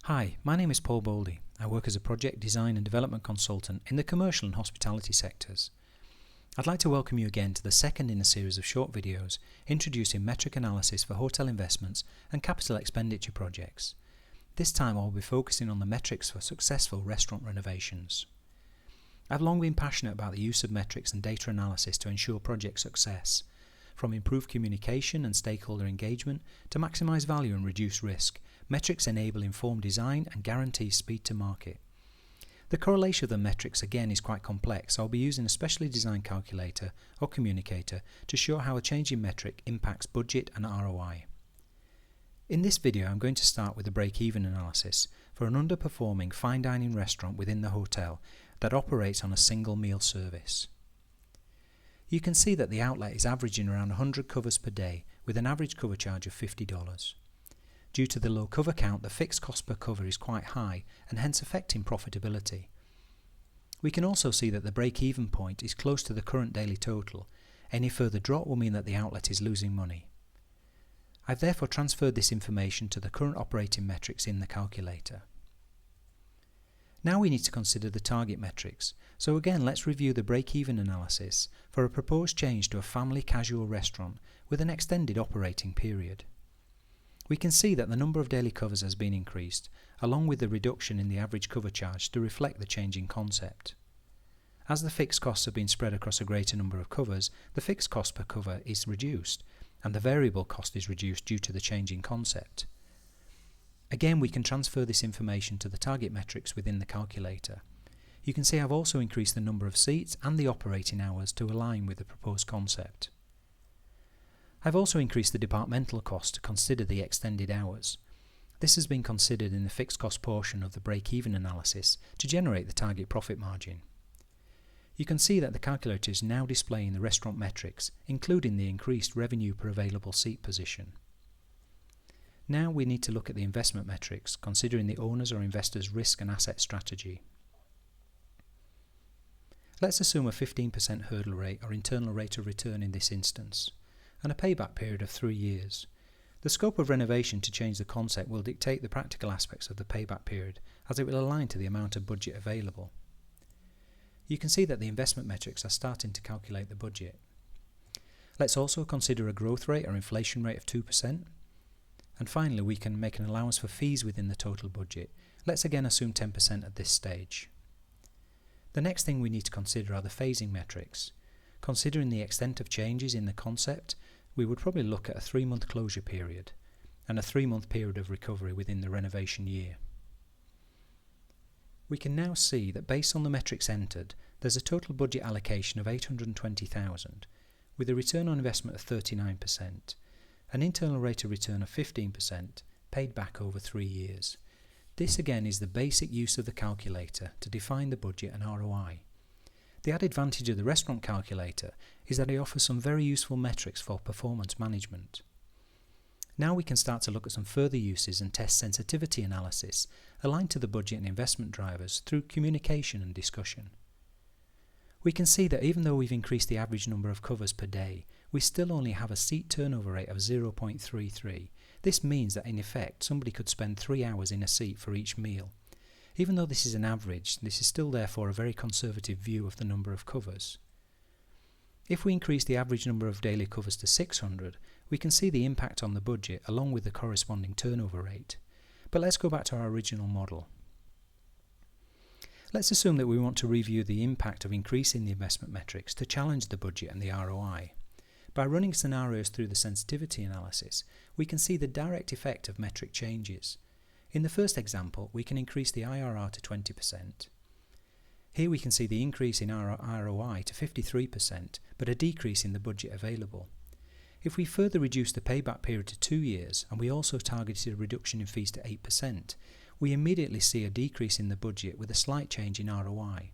Hi, my name is Paul Boldy. I work as a project design and development consultant in the commercial and hospitality sectors. I'd like to welcome you again to the second in a series of short videos introducing metric analysis for hotel investments and capital expenditure projects. This time I'll be focusing on the metrics for successful restaurant renovations. I've long been passionate about the use of metrics and data analysis to ensure project success, from improved communication and stakeholder engagement to maximise value and reduce risk. Metrics enable informed design and guarantee speed to market. The correlation of the metrics again is quite complex, so I'll be using a specially designed calculator or communicator to show how a change in metric impacts budget and ROI. In this video I'm going to start with the break-even analysis for an underperforming fine dining restaurant within the hotel that operates on a single meal service. You can see that the outlet is averaging around 100 covers per day with an average cover charge of $50. Due to the low cover count, the fixed cost per cover is quite high and hence affecting profitability. We can also see that the break-even point is close to the current daily total. Any further drop will mean that the outlet is losing money. I've therefore transferred this information to the current operating metrics in the calculator. Now we need to consider the target metrics, so again let's review the break-even analysis for a proposed change to a family casual restaurant with an extended operating period. We can see that the number of daily covers has been increased, along with the reduction in the average cover charge to reflect the change in concept. As the fixed costs have been spread across a greater number of covers, the fixed cost per cover is reduced, and the variable cost is reduced due to the change in concept. Again, we can transfer this information to the target metrics within the calculator. You can see I've also increased the number of seats and the operating hours to align with the proposed concept. I've also increased the departmental cost to consider the extended hours. This has been considered in the fixed cost portion of the break-even analysis to generate the target profit margin. You can see that the calculator is now displaying the restaurant metrics, including the increased revenue per available seat position. Now we need to look at the investment metrics, considering the owner's or investor's risk and asset strategy. Let's assume a 15% hurdle rate or internal rate of return in this instance, and a payback period of 3 years. The scope of renovation to change the concept will dictate the practical aspects of the payback period, as it will align to the amount of budget available. You can see that the investment metrics are starting to calculate the budget. Let's also consider a growth rate or inflation rate of 2%. And finally, we can make an allowance for fees within the total budget. Let's again assume 10% at this stage. The next thing we need to consider are the phasing metrics. Considering the extent of changes in the concept, we would probably look at a 3-month closure period and a 3-month period of recovery within the renovation year. We can now see that based on the metrics entered, there's a total budget allocation of $820,000 with a return on investment of 39%, an internal rate of return of 15% paid back over 3 years. This again is the basic use of the calculator to define the budget and ROI. The added advantage of the restaurant calculator is that it offers some very useful metrics for performance management. Now we can start to look at some further uses and test sensitivity analysis aligned to the budget and investment drivers through communication and discussion. We can see that even though we've increased the average number of covers per day, we still only have a seat turnover rate of 0.33. This means that in effect somebody could spend 3 hours in a seat for each meal. Even though this is an average, this is still therefore a very conservative view of the number of covers. If we increase the average number of daily covers to 600, we can see the impact on the budget along with the corresponding turnover rate. But let's go back to our original model. Let's assume that we want to review the impact of increasing the investment metrics to challenge the budget and the ROI. By running scenarios through the sensitivity analysis, we can see the direct effect of metric changes. In the first example, we can increase the IRR to 20%. Here we can see the increase in our ROI to 53%, but a decrease in the budget available. If we further reduce the payback period to 2 years, and we also targeted a reduction in fees to 8%, we immediately see a decrease in the budget with a slight change in ROI.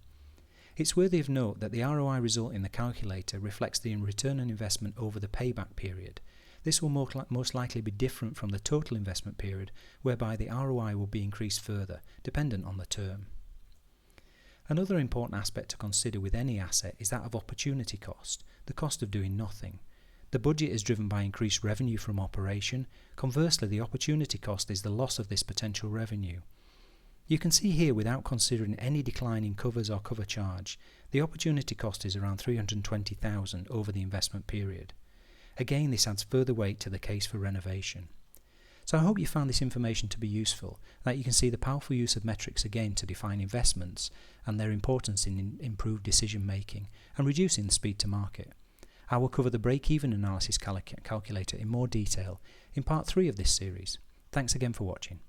It's worthy of note that the ROI result in the calculator reflects the return on investment over the payback period. This will most likely be different from the total investment period, whereby the ROI will be increased further, dependent on the term. Another important aspect to consider with any asset is that of opportunity cost, the cost of doing nothing. The budget is driven by increased revenue from operation. Conversely, the opportunity cost is the loss of this potential revenue. You can see here, without considering any decline in covers or cover charge, the opportunity cost is around $320,000 over the investment period. Again, this adds further weight to the case for renovation. So I hope you found this information to be useful, that you can see the powerful use of metrics again to define investments and their importance in improved decision making and reducing the speed to market. I will cover the break-even analysis calculator in more detail in part 3 of this series. Thanks again for watching.